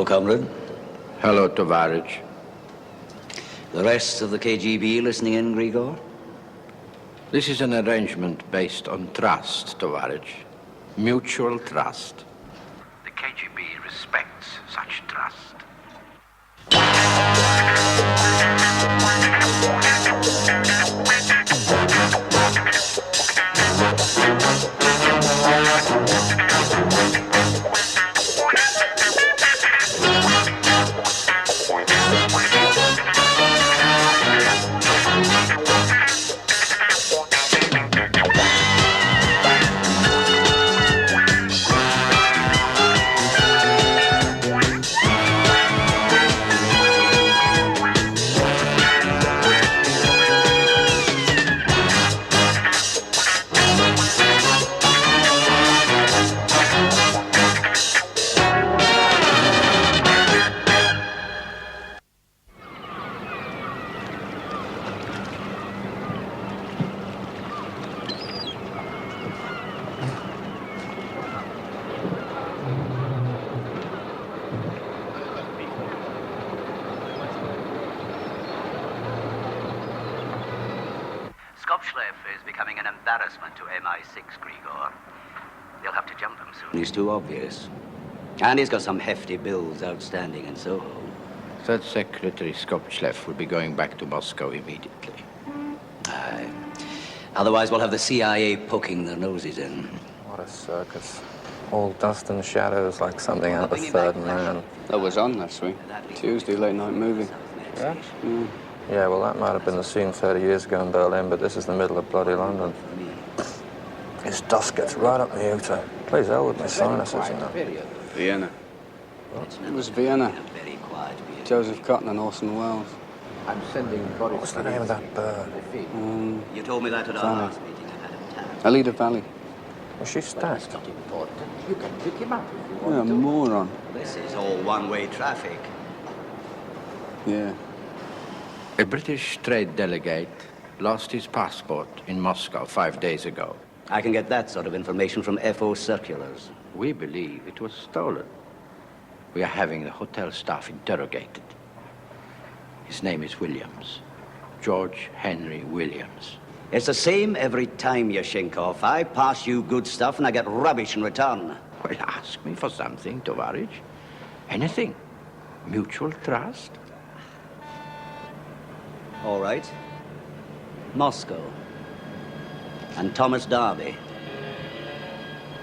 Hello, comrade. Hello, Tovarich. The rest of the KGB listening in, Grigor? This is an arrangement based on trust, Tovarich. Mutual trust. The KGB respects such trust. Is becoming an embarrassment to MI6, Grigor. They'll have to jump him soon. He's too obvious. And he's got some hefty bills outstanding in Soho. Third Secretary Skopchlev will be going back to Moscow immediately. Aye. Otherwise, we'll have the CIA poking their noses in. What a circus. All dust and shadows like something out of Third Man. That was on last week. Tuesday, late night movie. Yeah? Mm. Yeah, well, that might have been the scene 30 years ago in Berlin, but this is the middle of bloody London. This dust gets right up the Uta. Plays hell with my sinuses, you know. Vienna. What? It was Vienna. Joseph Cotton and Orson Welles. I'm sending Boris. What's the name of that bird? You told me that at our last meeting at Adam Town. Alida Valley. Was she stacked? You can pick him up if you want You're a moron. This is all one-way traffic. Yeah. A British trade delegate lost his passport in Moscow 5 days ago. I can get that sort of information from FO circulars. We believe it was stolen. We are having the hotel staff interrogated. His name is Williams. George Henry Williams. It's the same every time, Yashinkov. I pass you good stuff and I get rubbish in return. Well, ask me for something, Tovarich. Anything. Mutual trust. All right. Moscow. And Thomas Darby.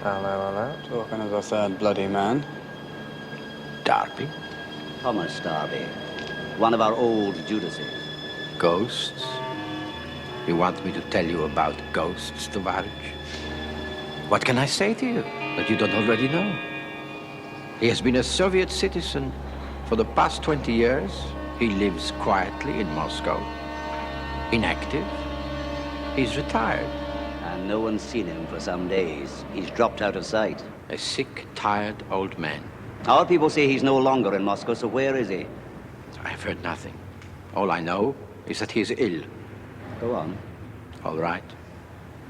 Hello. Talking of a third bloody man. Darby. Thomas Darby. One of our old Judases. Ghosts. You want me to tell you about ghosts, Tovarich? What can I say to you that you don't already know? He has been a Soviet citizen for the past 20 years. He lives quietly in Moscow. Inactive. He's retired. And no one's seen him for some days. He's dropped out of sight. A sick, tired old man. Our people say he's no longer in Moscow, so where is he? I've heard nothing. All I know is that he's ill. Go on. All right.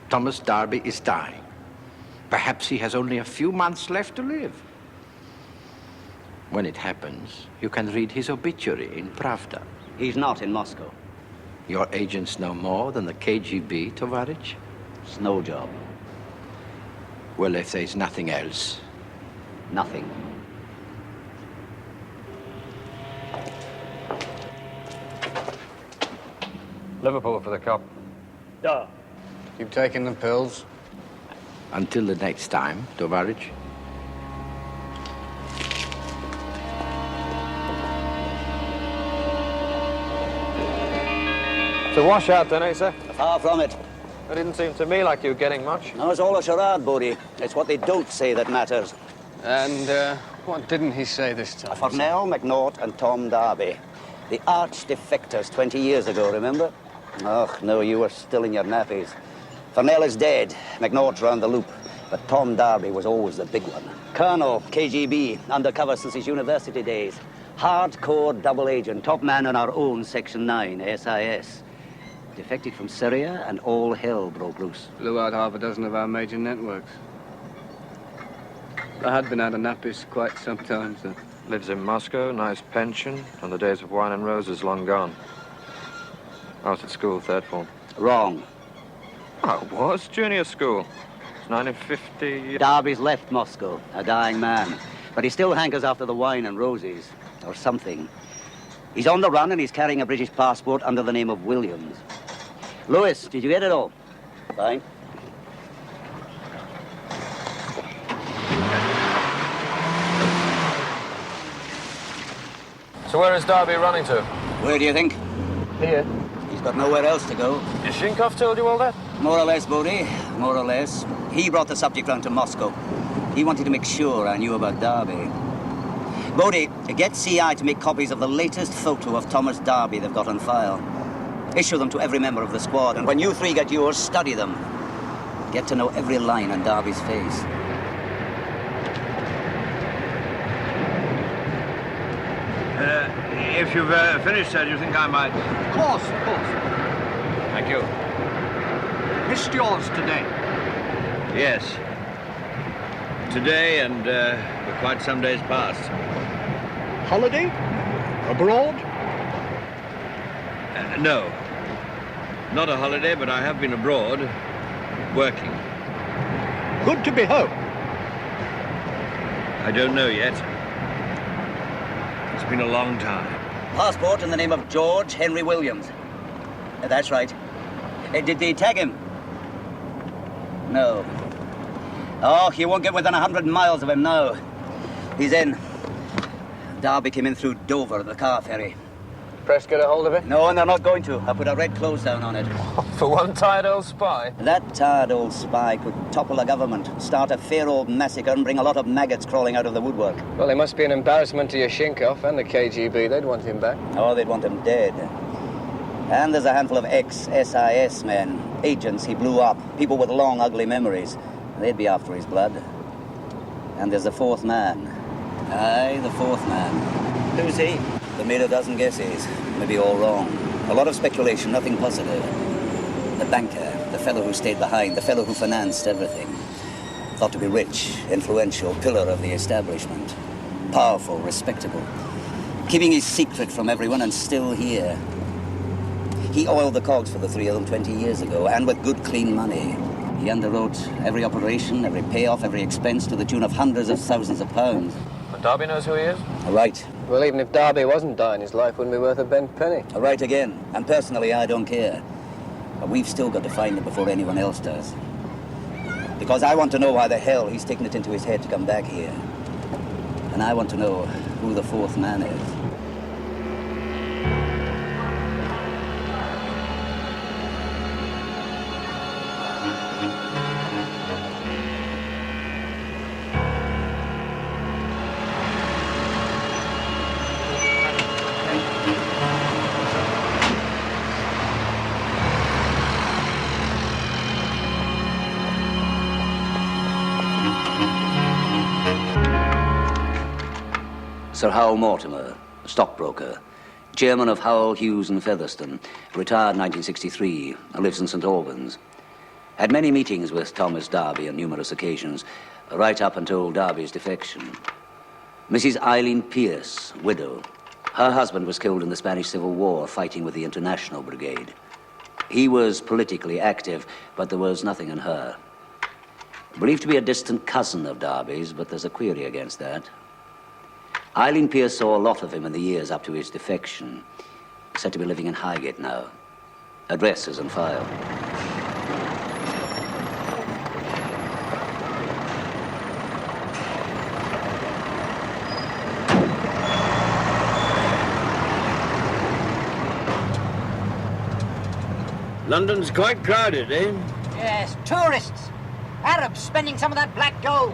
Thomas Darby is dying. Perhaps he has only a few months left to live. When it happens, you can read his obituary in Pravda. He's not in Moscow. Your agents know more than the KGB, Tovarich? Snow job. Well, if there's nothing else. Nothing. Liverpool for the cop. Yeah. Keep taking the pills. Until the next time, Tovarich. It's a washout then, eh, sir? Far from it. It didn't seem to me like you were getting much. No, it's all a charade, Bodie. It's what they don't say that matters. And what didn't he say this time? Farnell, McNaught, and Tom Darby. The arch defectors 20 years ago, remember? Oh, no, you were still in your nappies. Farnell is dead. McNaught's round the loop. But Tom Darby was always the big one. Colonel, KGB, undercover since his university days. Hardcore double agent, top man on our own Section 9, SIS. Defected from Syria, and all hell broke loose. Blew out half a dozen of our major networks. I had been out of nappies quite some time, sir. Lives in Moscow, nice pension, and the days of wine and roses long gone. I was at school, third form. Wrong. Oh, it was junior school. It's 1950... Darby's left Moscow, a dying man. But he still hankers after the wine and roses, or something. He's on the run and he's carrying a British passport under the name of Williams. Lewis, did you get it all? Fine. So where is Darby running to? Where do you think? Here. He's got nowhere else to go. Yashinkov told you all that? More or less, Bodie. More or less. He brought the subject round to Moscow. He wanted to make sure I knew about Darby. Bodie, get CI to make copies of the latest photo of Thomas Darby they've got on file. Issue them to every member of the squad, and when you three get yours, study them. Get to know every line on Darby's face. If you've finished, sir, do you think I might... Of course, of course. Thank you. Missed yours today. Yes. Today and for quite some days past. Holiday? Abroad? No. Not a holiday, but I have been abroad, working. Good to be home. I don't know yet. It's been a long time. Passport in the name of George Henry Williams. That's right. Did they tag him? No. Oh, you won't get within 100 miles of him now. He's in. Darby came in through Dover, the car ferry. Press get a hold of it? No, and they're not going to. I put a red close down on it. For one tired old spy? That tired old spy could topple a government, start a fair old massacre, and bring a lot of maggots crawling out of the woodwork. Well, he must be an embarrassment to Yashinkov and the KGB. They'd want him back. Oh, they'd want him dead. And there's a handful of ex-SIS men, agents he blew up, people with long, ugly memories. They'd be after his blood. And there's the fourth man. Aye, the fourth man. Who's he? They made a dozen guesses, maybe all wrong. A lot of speculation, nothing positive. The banker, the fellow who stayed behind, the fellow who financed everything. Thought to be rich, influential, pillar of the establishment. Powerful, respectable. Keeping his secret from everyone and still here. He oiled the cogs for the three of them 20 years ago, and with good, clean money. He underwrote every operation, every payoff, every expense to the tune of hundreds of thousands of pounds. And Darby knows who he is? Right. Well, even if Darby wasn't dying, his life wouldn't be worth a bent penny. Right again. And personally, I don't care. But we've still got to find him before anyone else does. Because I want to know why the hell he's taken it into his head to come back here. And I want to know who the fourth man is. Sir Howell Mortimer, stockbroker, chairman of Howell, Hughes and Featherstone, retired 1963, lives in St. Albans. Had many meetings with Thomas Darby on numerous occasions, right up until Darby's defection. Mrs. Eileen Pierce, widow. Her husband was killed in the Spanish Civil War fighting with the International Brigade. He was politically active, but there was nothing in her. Believed to be a distant cousin of Darby's, but there's a query against that. Eileen Pierce saw a lot of him in the years up to his defection. Said to be living in Highgate now. Address is on file. London's quite crowded, eh? Yes, tourists. Arabs spending some of that black gold.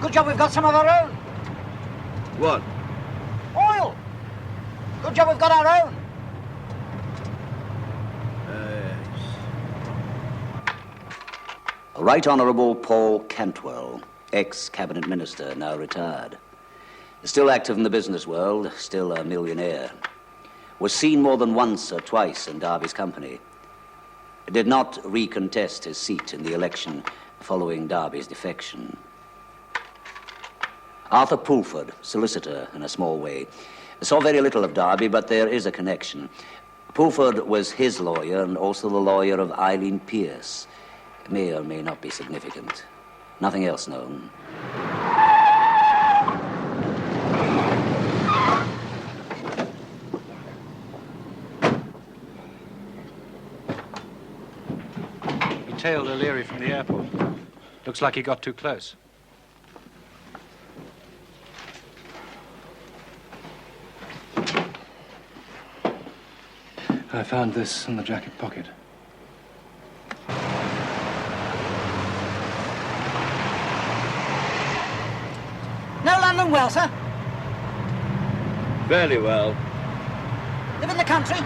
Good job we've got some of our own. What? Oil. Good job we've got our own. Right Honourable Paul Cantwell, ex-cabinet minister, now retired. Still active in the business world, still a millionaire. Was seen more than once or twice in Darby's company. Did not recontest his seat in the election following Darby's defection. Arthur Pulford, solicitor in a small way. Saw very little of Darby, but there is a connection. Pulford was his lawyer and also the lawyer of Eileen Pierce. May or may not be significant. Nothing else known. He tailed O'Leary from the airport. Looks like he got too close. I found this in the jacket pocket. No London well, sir? Fairly well. Live in the country?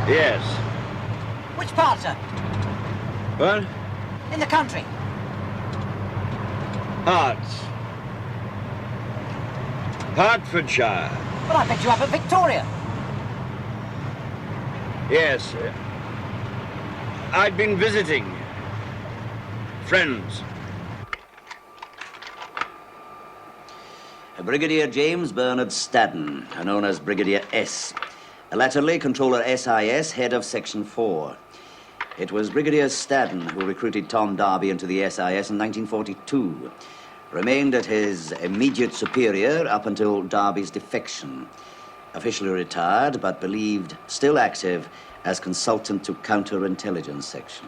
Yes. Which part, sir? What? In the country. Herts. Hertfordshire. Well, I picked you up at Victoria. Yes. I'd been visiting friends. Brigadier James Bernard Stadden, known as Brigadier S. Latterly, Controller SIS, head of Section 4. It was Brigadier Stadden who recruited Tom Darby into the SIS in 1942. Remained at his immediate superior up until Darby's defection. Officially retired, but believed still active as consultant to counterintelligence section.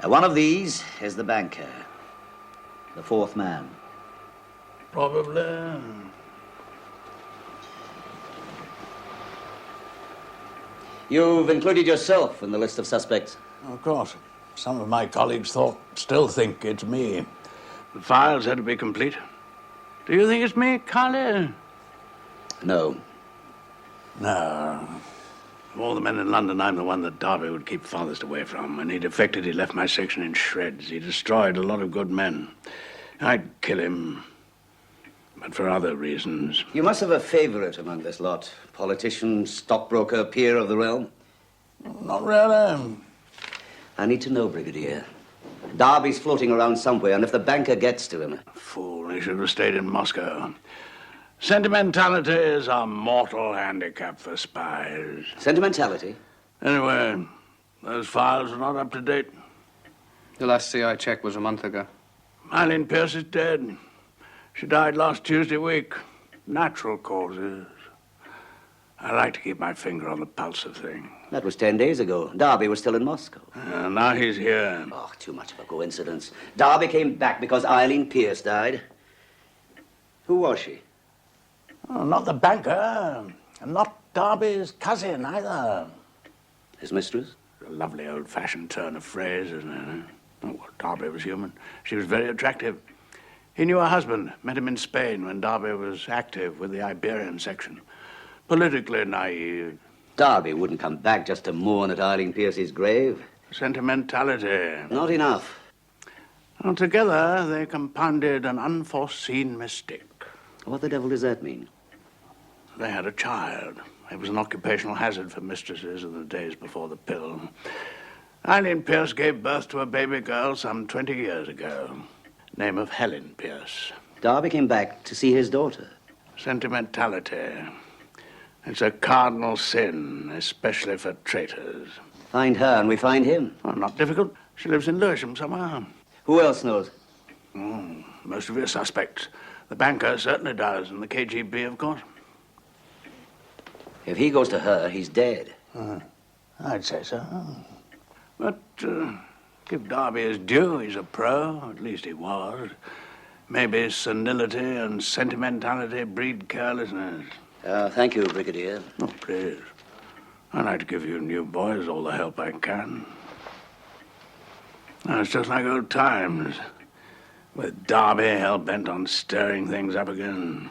One of these is the banker, the fourth man. Probably. You've included yourself in the list of suspects. Of course. Some of my colleagues still think it's me. The files had to be complete. Do you think it's me, Cowley? No. No. Of all the men in London, I'm the one that Darby would keep farthest away from. When he defected, he left my section in shreds. He destroyed a lot of good men. I'd kill him, but for other reasons. You must have a favorite among this lot. Politician, stockbroker, peer of the realm. Not really. I need to know, Brigadier. Darby's floating around somewhere, and if the banker gets to him... Fool, he should have stayed in Moscow. Sentimentality is a mortal handicap for spies. Sentimentality? Anyway, those files are not up to date. The last CI check was a month ago. Eileen Pierce is dead. She died last Tuesday week. Natural causes. I like to keep my finger on the pulse of things. That was 10 days ago. Darby was still in Moscow. Now he's here. Oh, too much of a coincidence. Darby came back because Eileen Pierce died. Who was she? Oh, not the banker. And not Darby's cousin, either. His mistress? A lovely old-fashioned turn of phrase, isn't it? Oh, well, Darby was human. She was very attractive. He knew her husband, met him in Spain when Darby was active with the Iberian section. Politically naive. Darby wouldn't come back just to mourn at Eileen Pierce's grave. Sentimentality. Not enough. Altogether, they compounded an unforeseen mistake. What the devil does that mean? They had a child. It was an occupational hazard for mistresses in the days before the pill. Eileen Pierce gave birth to a baby girl some 20 years ago. Name of Helen Pierce. Darby came back to see his daughter. Sentimentality. It's a cardinal sin, especially for traitors. Find her and we find him. Well, not difficult. She lives in Lewisham somewhere. Who else knows? Most of your suspects. The banker certainly does, and the KGB, of course. If he goes to her, he's dead. I'd say so. But give Darby his due. He's a pro. At least he was. Maybe senility and sentimentality breed carelessness. Thank you, Brigadier. Oh, please. I'd like to give you new boys all the help I can. It's just like old times, with Darby hell-bent on stirring things up again.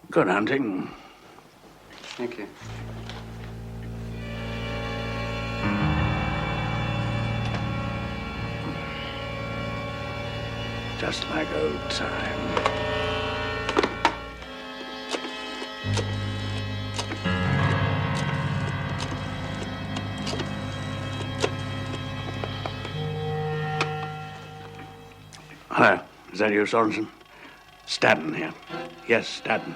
Good hunting. Thank you. Just like old times. Hello, is that you, Sorensen? Stanton here. Yes, Stanton.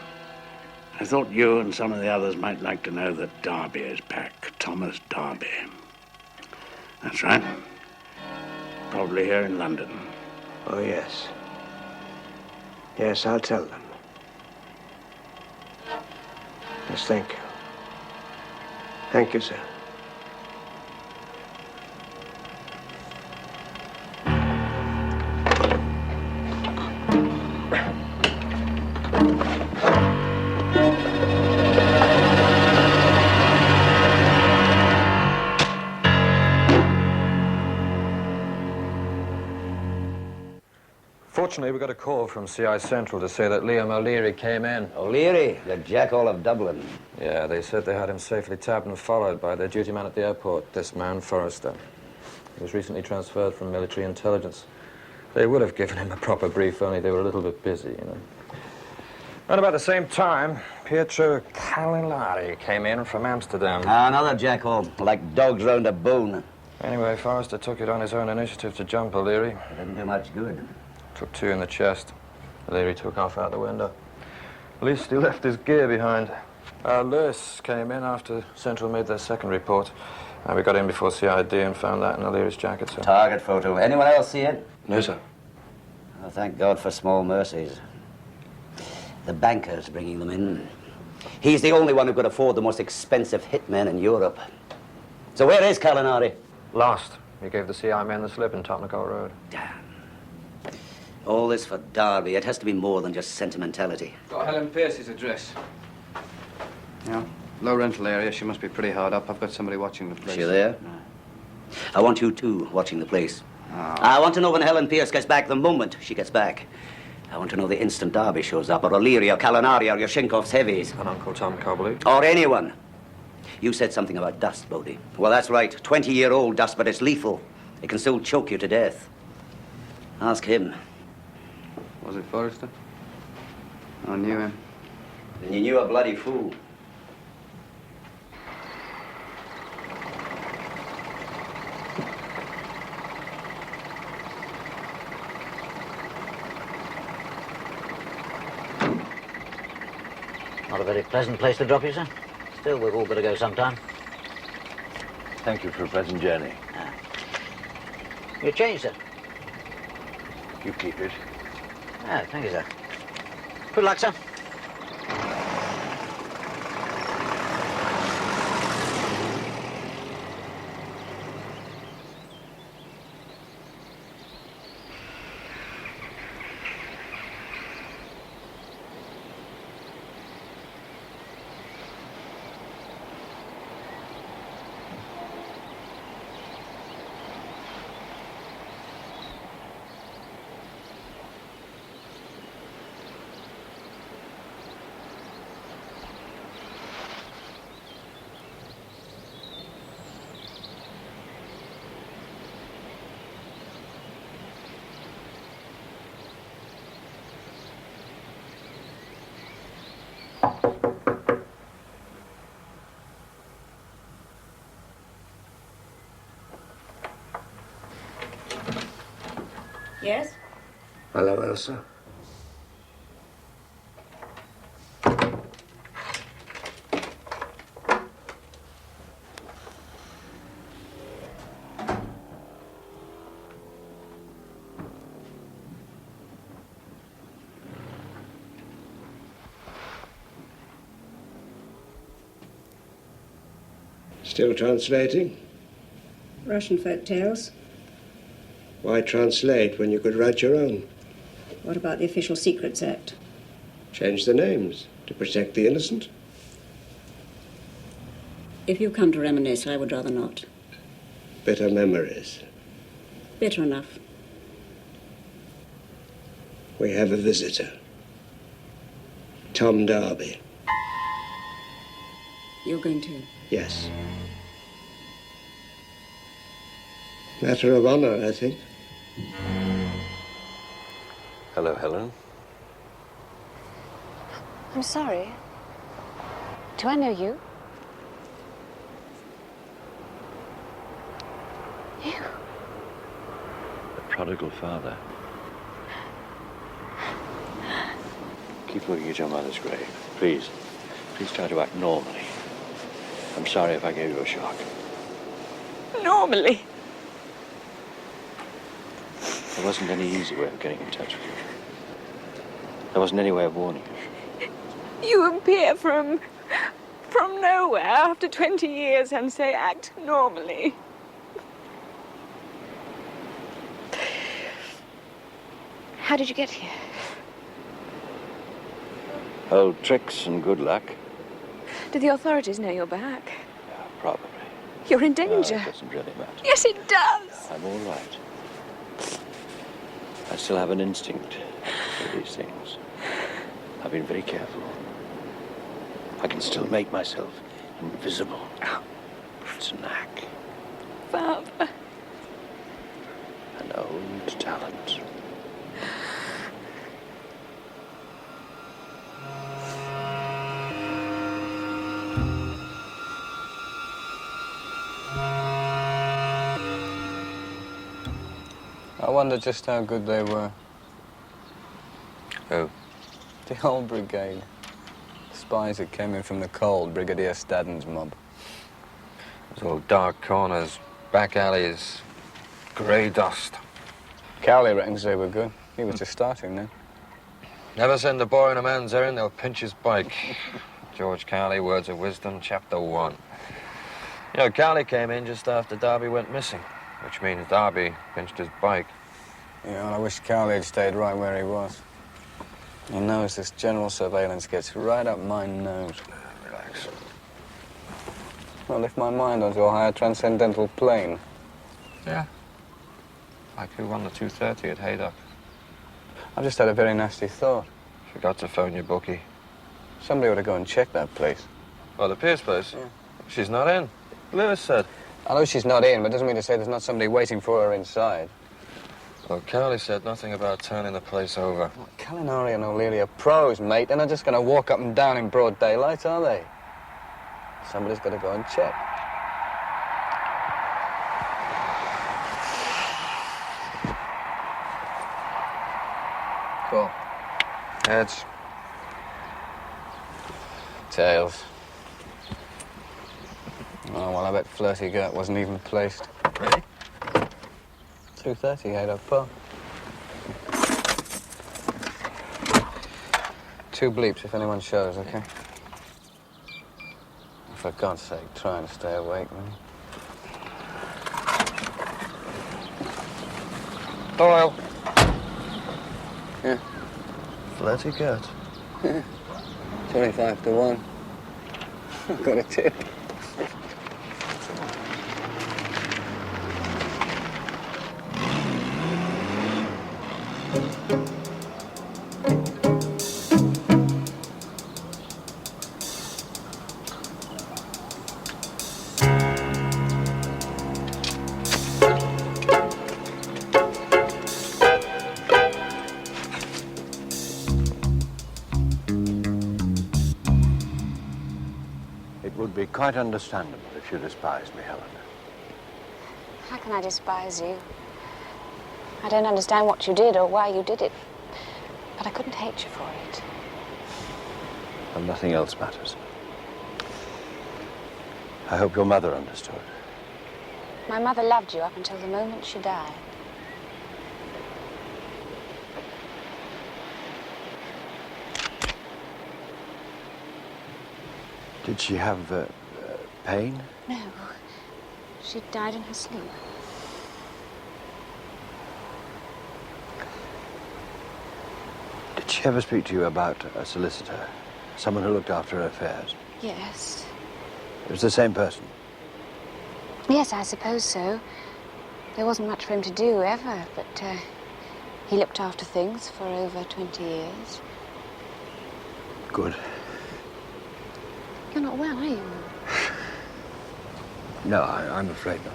I thought you and some of the others might like to know that Darby is back. Thomas Darby. That's right. Probably here in London. Oh, yes. Yes, I'll tell them. Yes, thank you. Thank you, sir. Fortunately, we got a call from CI Central to say that Liam O'Leary came in. O'Leary, the jackal of Dublin. Yeah, they said they had him safely tabbed and followed by their duty man at the airport, this man, Forrester. He was recently transferred from military intelligence. They would have given him a proper brief, only they were a little bit busy, you know. And about the same time, Pietro Cowley came in from Amsterdam. Another jackal, like dogs round a bone. Anyway, Forrester took it on his own initiative to jump O'Leary. It didn't do much good. Took 2 in the chest. O'Leary took off out the window. At least he left his gear behind. Lewis came in after Central made their second report. We got in before CID and found that in O'Leary's jacket, sir. Target photo. Anyone else see it? No, sir. Oh, thank God for small mercies. The banker's bringing them in. He's the only one who could afford the most expensive hitman in Europe. So where is Calinari? Lost. He gave the CI men the slip in Tottenham Road. Damn. All this for Darby. It has to be more than just sentimentality. Got Helen Pierce's address. Yeah, low rental area. She must be pretty hard up. I've got somebody watching the place. Is she there? No. I want you two watching the place. Oh. I want to know when Helen Pierce gets back, the moment she gets back. I want to know the instant Darby shows up, or O'Leary, or Calinari, or Yoshinkov's heavies. And Uncle Tom Cowley. Or anyone. You said something about dust, Bodie. Well, that's right. 20-year-old dust, but it's lethal. It can still choke you to death. Ask him. Was it Forrester? I knew him. Then you knew a bloody fool. Not a very pleasant place to drop you, sir. Still, we've all got to go sometime. Thank you for a pleasant journey. Your change, sir. You keep it. Thank you, sir. Good luck, sir. Yes? Hello, Elsa. Still translating? Russian folk tales. Why translate when you could write your own? What about the Official Secrets Act? Change the names to protect the innocent? If you come to reminisce, I would rather not. Bitter memories. Bitter enough. We have a visitor. Tom Darby. You're going to? Yes. Matter of honor, I think. Hello, Helen. I'm sorry. Do I know you? You? The prodigal father. Keep looking at your mother's grave. Please. Please try to act normally. I'm sorry if I gave you a shock. Normally? There wasn't any easy way of getting in touch with you. There wasn't any way of warning you. You appear from nowhere after 20 years and say act normally. How did you get here? Old tricks and good luck. Do the authorities know you're back? Yeah, probably. You're in danger. It doesn't really matter. Yes, it does. I'm all right. I still have an instinct for these things. I've been very careful. I can still make myself invisible. It's a knack. Father. An old talent. I wonder just how good they were. Who? The whole brigade. Spies that came in from the cold, Brigadier Stadden's mob. Those little dark corners, back alleys, grey dust. Cowley reckons they were good. He was just starting then. Never send a boy on a man's errand, they'll pinch his bike. George Cowley, Words of Wisdom, Chapter 1. You know, Cowley came in just after Darby went missing, which means Darby pinched his bike. Yeah, well, I wish Cowley had stayed right where he was. He knows this general surveillance gets right up my nose. Relax. I'll lift my mind onto a higher transcendental plane. Yeah. Like who won the 2:30 at Haydock? I've just had a very nasty thought. Forgot to phone your bookie. Somebody ought to go and check that place. Oh, the Pierce place? Yeah. She's not in. Lewis said. I know she's not in, but doesn't mean to say there's not somebody waiting for her inside. Well, Cowley said nothing about turning the place over. Well, Calinari and O'Leary are pros, mate. They're not just going to walk up and down in broad daylight, are they? Somebody's got to go and check. Cool. Heads. Tails. Oh, well, I bet Flirty Gert wasn't even placed. Really? 2:30, Haydock Park. 2 bleeps if anyone shows, okay? For God's sake, try and stay awake, man. Doyle. Yeah. Flirty Gert. 25 to 1. Got a tip. It would be quite understandable if you despised me, Helen. How can I despise you? I don't understand what you did or why you did it. But I couldn't hate you for it. And nothing else matters. I hope your mother understood. My mother loved you up until the moment she died. Did she have pain? No. She died in her sleep. Did she ever speak to you about a solicitor? Someone who looked after her affairs? Yes. It was the same person? Yes, I suppose so. There wasn't much for him to do, ever, but he looked after things for over 20 years. Good. You're not well, are you? No, I'm afraid not.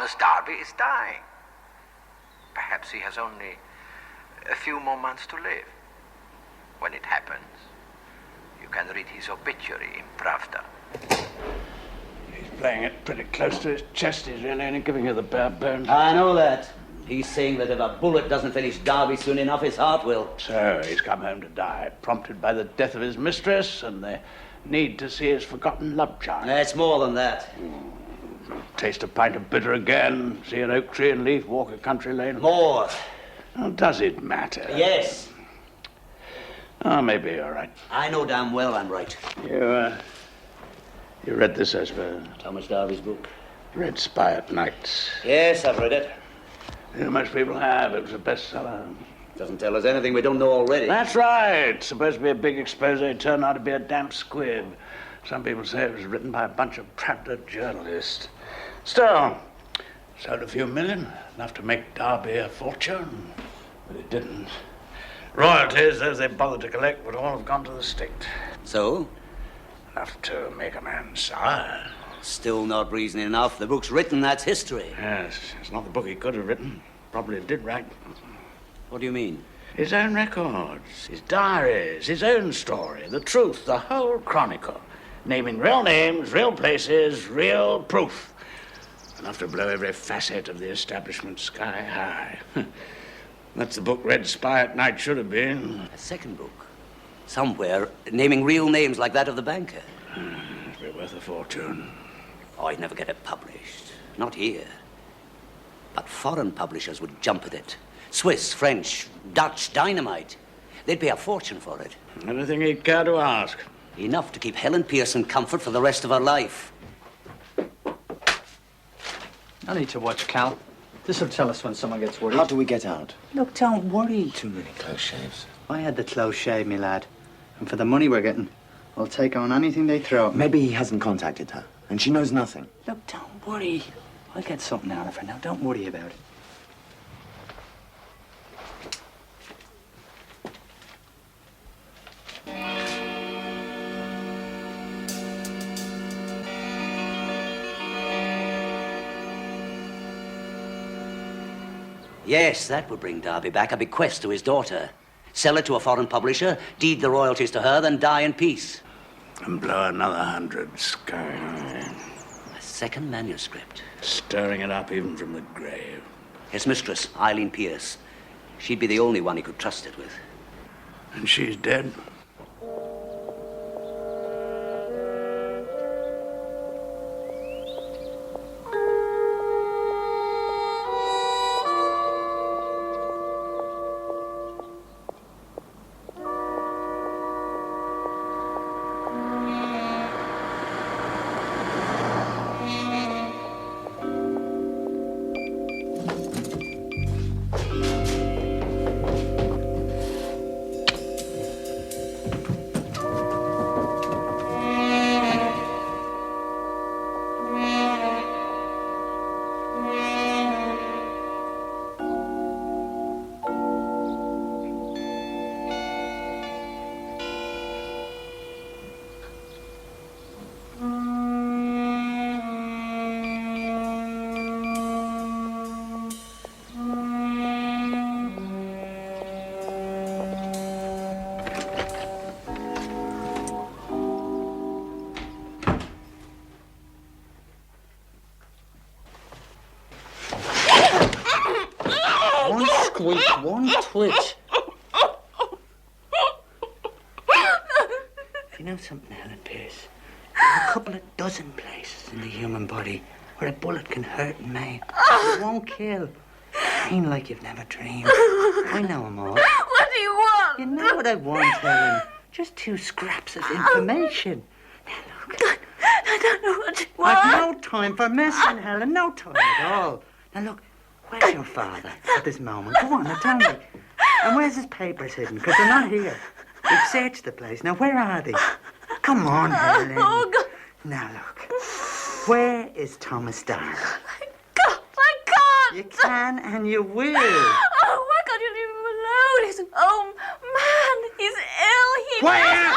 Thomas Darby is dying. Perhaps he has only a few more months to live. When it happens, you can read his obituary in Pravda. He's playing it pretty close to his chest. He's really only giving you the bare bones. I know that. He's saying that if a bullet doesn't finish Darby soon enough, his heart will. So he's come home to die, prompted by the death of his mistress and the need to see his forgotten love charm. It's more than that. Taste a pint of bitter again, see an oak tree and leaf, walk a country lane. More. Oh, does it matter? Yes. Oh, maybe you're right. I know damn well I'm right. You read this, I suppose? Thomas Darby's book. Read Spy at Night. Yes, I've read it. Most people have. It was a bestseller. Doesn't tell us anything we don't know already. That's right. Supposed to be a big expose, turned out to be a damp squib. Some people say it was written by a bunch of Pravda journalists. Still, sold a few million, enough to make Darby a fortune. But it didn't. Royalties, those they bothered to collect, would all have gone to the state. So? Enough to make a man sour. Still not reason enough. The book's written, that's history. Yes, it's not the book he could have written. Probably did write. What do you mean? His own records, his diaries, his own story, the truth, the whole chronicle. Naming real names, real places, real proof. Enough to blow every facet of the establishment sky high. That's the book Red Spy at Night should have been. A second book. Somewhere, naming real names like that of the banker. It'd be worth a fortune. Oh, I'd never get it published. Not here. But foreign publishers would jump at it. Swiss, French, Dutch, dynamite. They'd pay a fortune for it. Anything he'd care to ask. Enough to keep Helen Pierce in comfort for the rest of her life. No need to watch, Cal. This'll tell us when someone gets worried. How do we get out? Look, don't worry. Too many close shaves. I had the close shave, me lad. And for the money we're getting, I'll take on anything they throw at me. Maybe he hasn't contacted her, and she knows nothing. Look, don't worry. I'll get something out of her now. Don't worry about it. Yes, that would bring Darby back, a bequest to his daughter. Sell it to a foreign publisher, deed the royalties to her, then die in peace. And blow another 100 sky high. A second manuscript. Stirring it up even from the grave. His mistress, Eileen Pierce. She'd be the only one he could trust it with. And she's dead? One twitch. You know something, Helen Pierce? There's a couple of dozen places in the human body where a bullet can hurt and maim. It won't kill. Pain like you've never dreamed. I know 'em all. What do you want? You know what I want, Helen. Just 2 scraps of information. Now, look. I don't know what you want. I've no time for messing, Helen. No time at all. Now, look. Where's your father at this moment? Go on, now tell me. And where's his papers hidden? Because they're not here. We've searched the place. Now, where are they? Come on, Helen. Oh, God. Now, look. Where is Thomas Darby? I can't. You can and you will. Oh, why can't you leave him alone? He's an old man. He's ill. Where?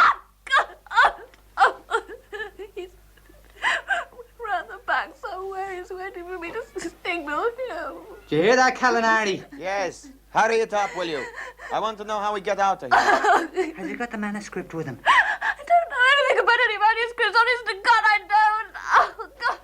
He's round the back somewhere. He's waiting for me to sting Do you hear that, Calinari? Yes. Hurry it up, will you? I want to know how we get out of here. Has he got the manuscript with him? I don't know anything about any manuscripts. Honest to God, I don't. Oh, God.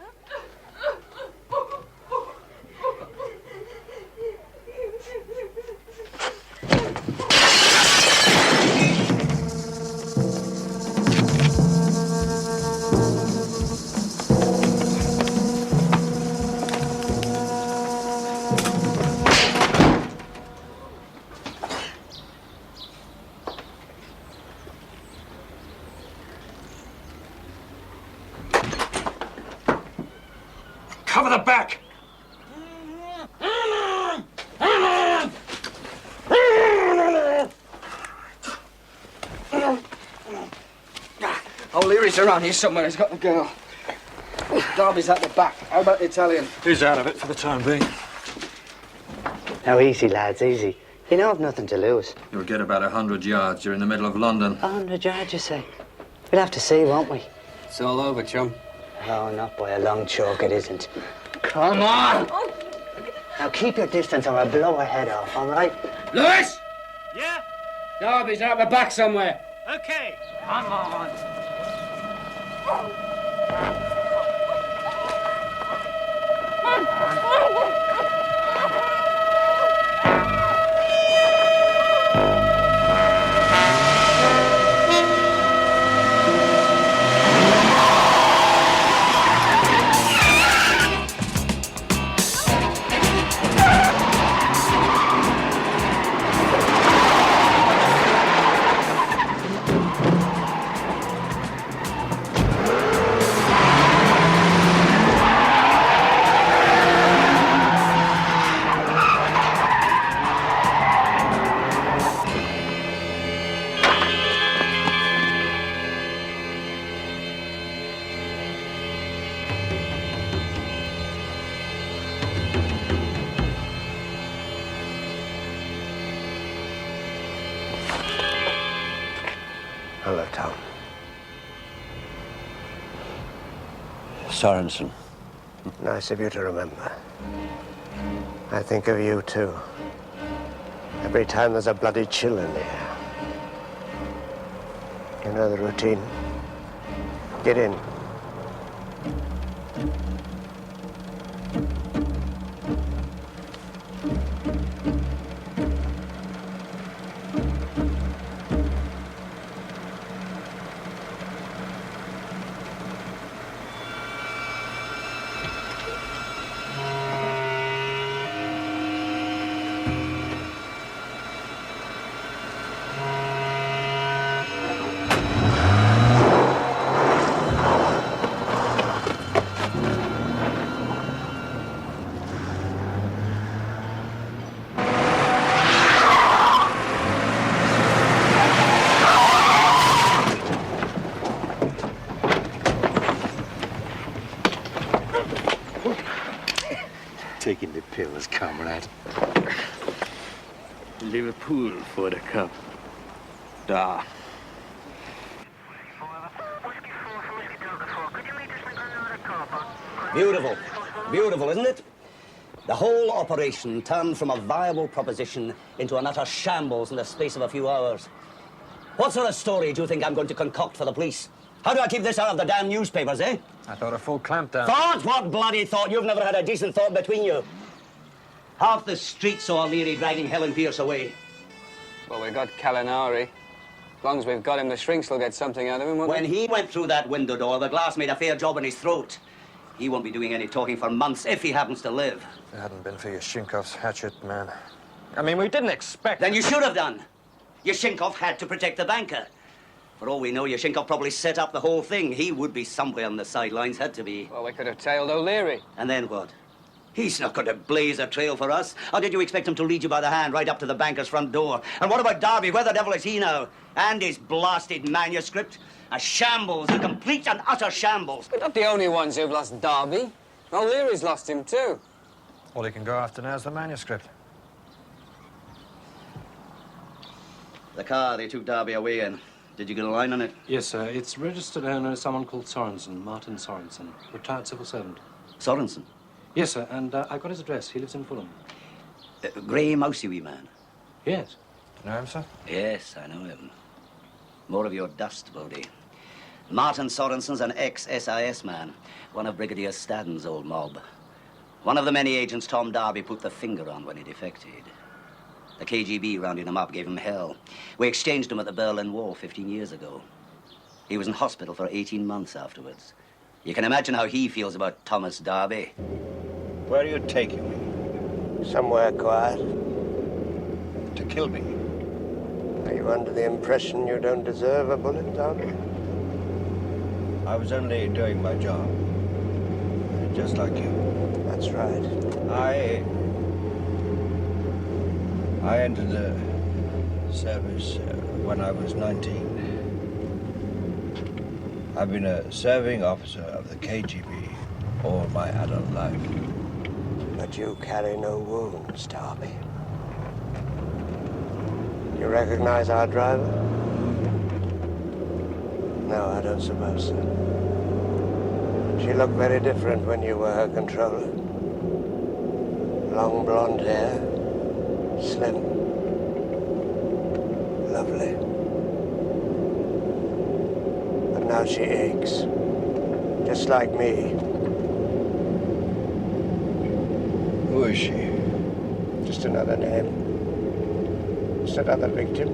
Cover the back! O'Leary's around here somewhere. He's got the girl. Darby's at the back. How about the Italian? He's out of it for the time being. Now, easy, lads, easy. You know I've nothing to lose. You'll get about 100 yards. You're in the middle of London. 100 yards, you say? We'll have to see, won't we? It's all over, chum. Oh, not by a long chalk, it isn't. Come on! Now, keep your distance or I'll blow her head off, all right? Lewis! Yeah? Darby's out the back somewhere. Okay. Come on. Hello, Tom. Sorensen. Nice of you to remember. I think of you, too. Every time there's a bloody chill in the air. You know the routine. Get in. Taking the pills, comrade. Liverpool for the cup. Da. Beautiful. Beautiful, isn't it? The whole operation turned from a viable proposition into an utter shambles in the space of a few hours. What sort of story do you think I'm going to concoct for the police? How do I keep this out of the damn newspapers, eh? I thought a full clampdown. Thought? What bloody thought? You've never had a decent thought between you. Half the street saw Leary dragging Helen Pierce away. Well, we got Calinari. As long as we've got him, the shrinks will get something out of him, won't When they? he went through that window door, the glass made a fair job in his throat. He won't be doing any talking for months if he happens to live. If it hadn't been for Yashinkov's hatchet, man. I mean, we didn't expect... Then you should have done. Yashinkov had to protect the banker. For all we know, Yashinkov probably set up the whole thing. He would be somewhere on the sidelines, had to be. Well, we could have tailed O'Leary. And then what? He's not going to blaze a trail for us. Or did you expect him to lead you by the hand right up to the banker's front door? And what about Darby? Where the devil is he now? And his blasted manuscript? A shambles, a complete and utter shambles. We're not the only ones who've lost Darby. O'Leary's lost him, too. All he can go after now is the manuscript. The car they took Darby away in. Did you get a line on it? Yes, sir. It's registered owner is someone called Sorensen, Martin Sorensen, retired civil servant. Sorensen? Yes, sir, and I've got his address. He lives in Fulham. Grey, mousy wee man. Yes. Know him, sir? Yes, I know him. More of your dust, Bodie. Martin Sorensen's an ex-SIS man, one of Brigadier Stadden's old mob. One of the many agents Tom Darby put the finger on when he defected. The KGB rounding him up gave him hell. We exchanged him at the Berlin Wall 15 years ago. He was in hospital for 18 months afterwards. You can imagine how he feels about Thomas Darby. Where are you taking me? Somewhere quiet. To kill me? Are you under the impression you don't deserve a bullet, Darby? I was only doing my job. Just like you. That's right. I entered the service when I was 19. I've been a serving officer of the KGB all my adult life. But you carry no wounds, Darby. You recognize our driver? No, I don't suppose so. She looked very different when you were her controller. Long blonde hair, slim, lovely. But now she aches, just like me. Who is she? Just another name. Just another victim.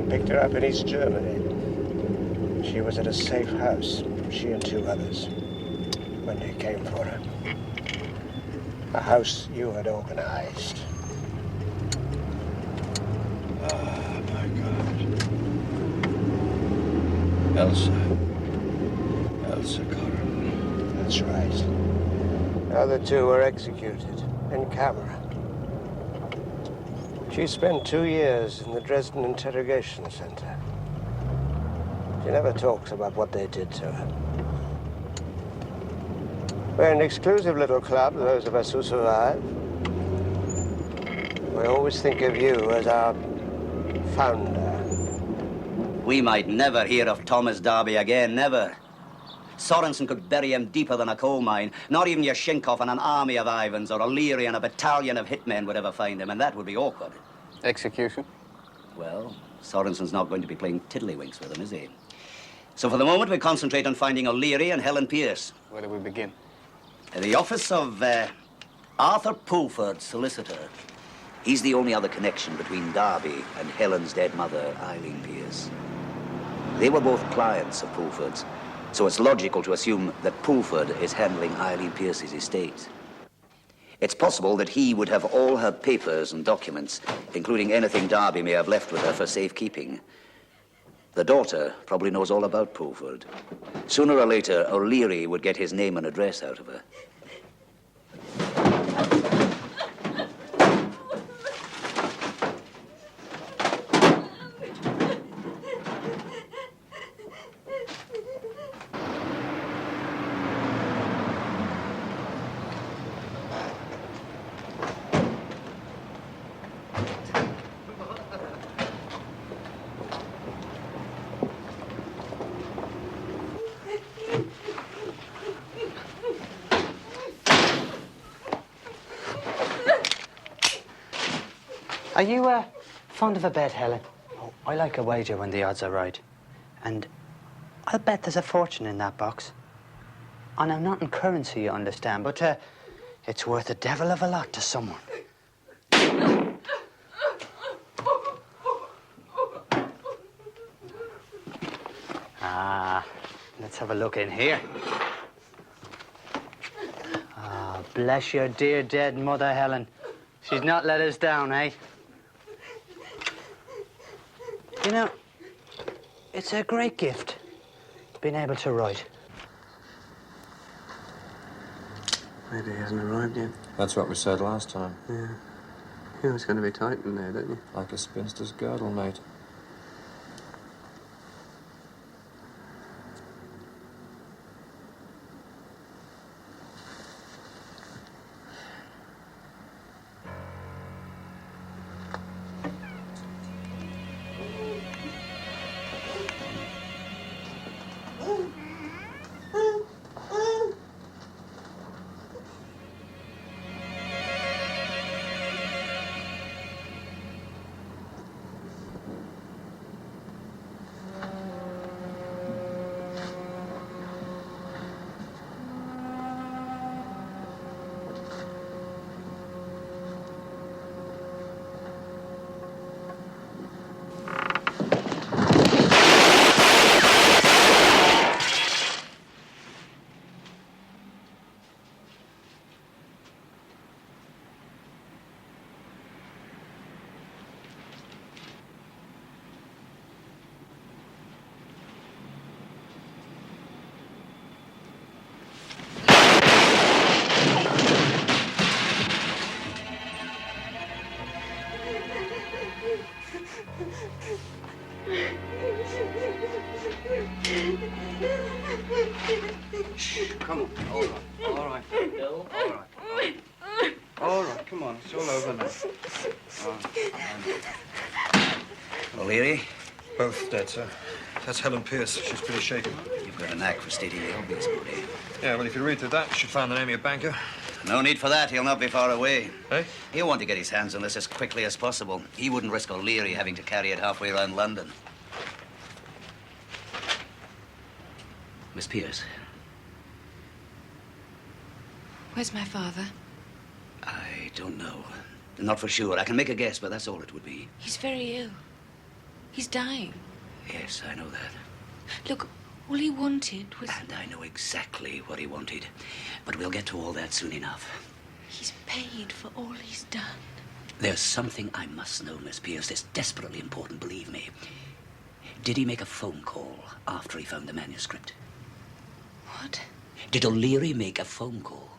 Picked her up in East Germany. She was at a safe house, she and 2 others, when they came for her. A house you had organized. Ah, my God. Elsa Corrin. That's right. The other 2 were executed in camera. She spent 2 years in the Dresden Interrogation Center. She never talks about what they did to her. We're an exclusive little club, those of us who survive. We always think of you as our founder. We might never hear of Thomas Darby again, never. Sorensen could bury him deeper than a coal mine. Not even Yashinkov and an army of Ivans or O'Leary and a battalion of hitmen would ever find him, and that would be awkward. Execution? Well, Sorensen's not going to be playing tiddlywinks with him, is he? So for the moment, we concentrate on finding O'Leary and Helen Pierce. Where do we begin? In the office of Arthur Pulford, solicitor. He's the only other connection between Darby and Helen's dead mother, Eileen Pierce. They were both clients of Pulford's, so it's logical to assume that Pulford is handling Eileen Pierce's estate. It's possible that he would have all her papers and documents, including anything Darby may have left with her for safekeeping. The daughter probably knows all about Pulford. Sooner or later, O'Leary would get his name and address out of her. Are you, fond of a bet, Helen? Oh, I like a wager when the odds are right. And I'll bet there's a fortune in that box. I know not in currency, you understand, but it's worth a devil of a lot to someone. Let's have a look in here. Bless your dear dead mother, Helen. She's not let us down, eh? You know, it's a great gift, being able to write. Maybe he hasn't arrived yet. That's what we said last time. Yeah. He was going to be tight in there, didn't he? Like a spinster's girdle, mate. Come on. All right. All right. Bill. All right. All right. Come on. It's all over now. O'Leary? Both dead, sir. That's Helen Pierce. She's pretty shaken. You've got a knack for stating the obvious, Bodie. Yeah, well, if you read through that, you should find the name of your banker. No need for that. He'll not be far away. Hey? He'll want to get his hands on this as quickly as possible. He wouldn't risk O'Leary having to carry it halfway around London. Miss Pierce. Where's my father? I don't know. Not for sure. I can make a guess, but that's all it would be. He's very ill. He's dying. Yes, I know that. Look, all he wanted was... And I know exactly what he wanted. But we'll get to all that soon enough. He's paid for all he's done. There's something I must know, Miss Pierce. It's desperately important, believe me. Did he make a phone call after he found the manuscript? What? Did O'Leary make a phone call?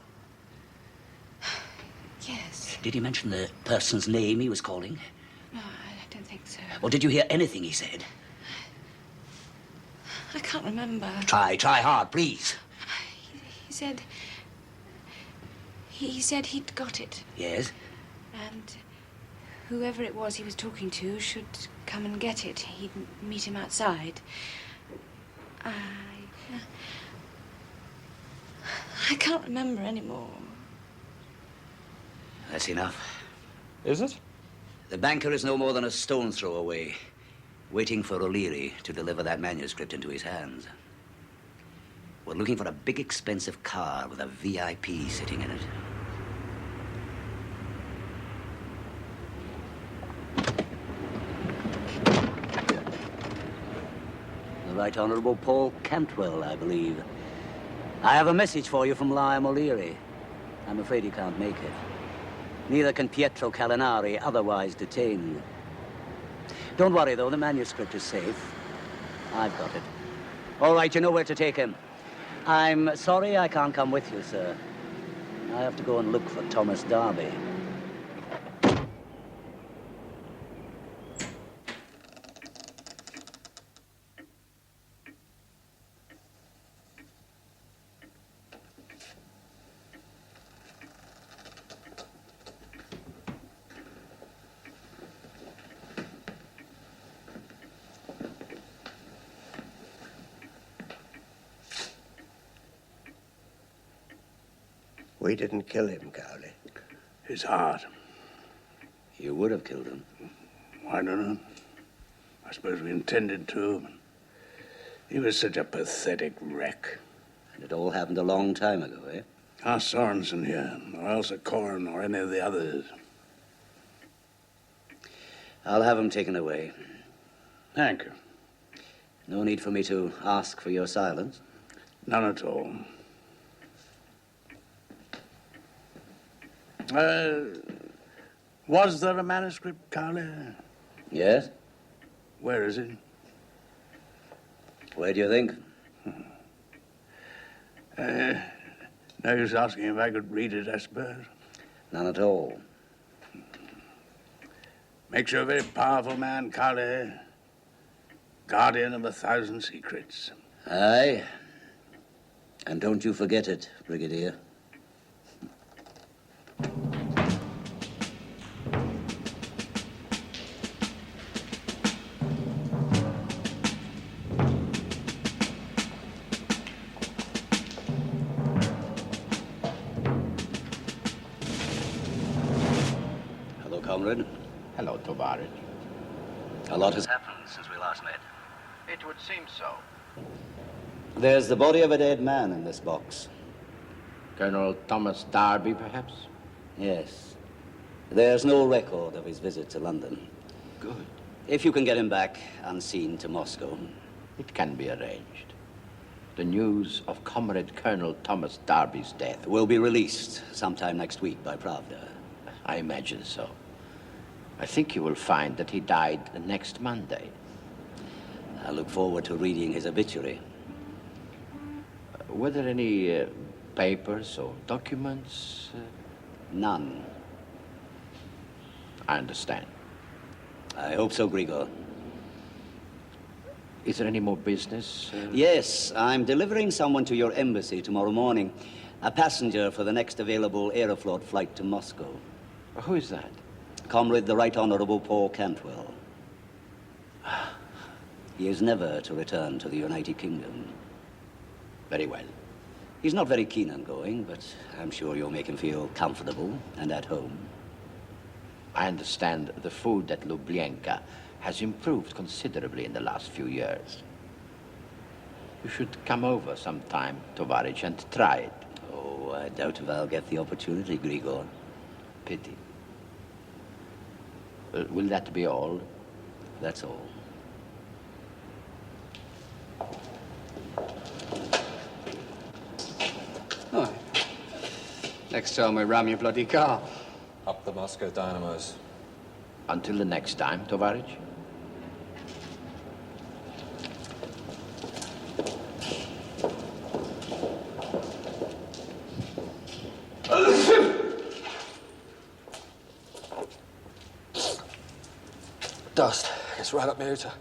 Yes. Did he mention the person's name he was calling? No, I don't think so. Or did you hear anything he said? I can't remember. Try hard, please. He said... He said he'd got it. Yes? And whoever it was he was talking to should come and get it. He'd meet him outside. I can't remember anymore. That's enough. Is it? The banker is no more than a stone's throw away, waiting for O'Leary to deliver that manuscript into his hands. We're looking for a big, expensive car with a VIP sitting in it. The Right Honourable Paul Cantwell, I believe. I have a message for you from Liam O'Leary. I'm afraid he can't make it. Neither can Pietro Calinari, otherwise detained. Don't worry, though. The manuscript is safe. I've got it. All right, you know where to take him. I'm sorry I can't come with you, sir. I have to go and look for Thomas Darby. We didn't kill him, Cowley. His heart. You would have killed him. I don't know. I suppose we intended to. He was such a pathetic wreck. And it all happened a long time ago, eh? Ask Sorensen here, or else a Corn, or any of the others. I'll have him taken away. Thank you. No need for me to ask for your silence. None at all. Was there a manuscript, Cowley? Yes? Where is it? Where do you think? No use asking if I could read it, I suppose. None at all. Makes you a very powerful man, Cowley. Guardian of 1,000 secrets. Aye. And don't you forget it, Brigadier. Hello, comrade. Hello, Tovarich. A lot has happened since we last met. It would seem so. There's the body of a dead man in this box. Colonel Thomas Darby, perhaps? Yes. There's no record of his visit to London. Good. If you can get him back unseen to Moscow. It can be arranged. The news of Comrade Colonel Thomas Darby's death will be released sometime next week by Pravda. I imagine so. I think you will find that he died the next Monday. I look forward to reading his obituary. Were there any papers or documents? None. I understand. I hope so, Grigor. Is there any more business? Yes, I'm delivering someone to your embassy tomorrow morning. A passenger for the next available Aeroflot flight to Moscow. Who is that? Comrade the Right Honorable Paul Cantwell. He is never to return to the United Kingdom. Very well. He's not very keen on going, but I'm sure you'll make him feel comfortable and at home. I understand the food at Lubyanka has improved considerably in the last few years. You should come over sometime, Tovarich, and try it. Oh, I doubt if I'll get the opportunity, Grigor. Pity. Will that be all? That's all. Oh. Next time we ram your bloody car. Up the Moscow dynamos. Until the next time, Tovarich. Dust. It's right up my Uta.